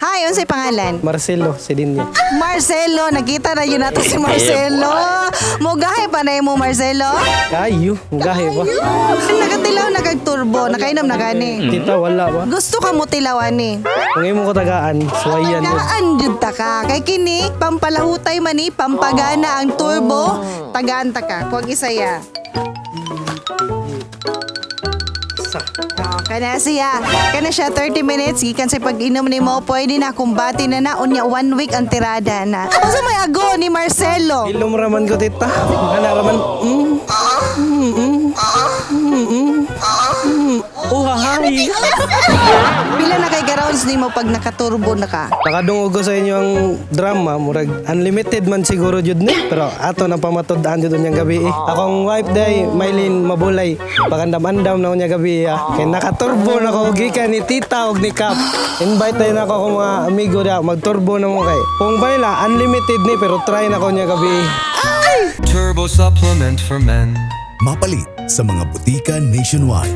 Hi, unsay pangalan? Marcelo, si Dinya. Marcelo, nakita na yun natin si Marcelo. Mugahay pa na mo, Marcelo. Kayo, gahe ba? Nakatilaw na kag turbo, nakainom na gani. Tita, wala ba? Gusto ka mo tilawan ni. Kung imo ko tagaan, suwayan yun. Tagaan jud ta ka. Kay kini, pampalahutay man ni, pampagana ang turbo. Tagaan ta ka. Kuwag isaya. Kana siya. Kana siya 30 minutes. Gikan sa pag-inom ni mo, pwede na kumbati na na. Unya 1 week ang tirada na. Ako sa may ago ni Marcelo. Ilom raman ko, tita. Ano raman? Oh, hahay. Pila na kay garounds ni mo pag nakaturbo na ka? Nakadungog ko sa inyo ang drama, murag unlimited man siguro jud ni. Pero ato na pamatud-an jud unyang gabi eh. Akong wife day, Maylin Mabulay. Pagandam-andam na unya gabi ah. Kay nakaturbo na ko gikan ni Tita ug ni Kap. Invite tayo na ako akong mga amigo da magturbo na mo kay. Kung ba nila unlimited ni pero try na ko unya gabi. Turbo supplement for men. Mapalit sa mga butika nationwide.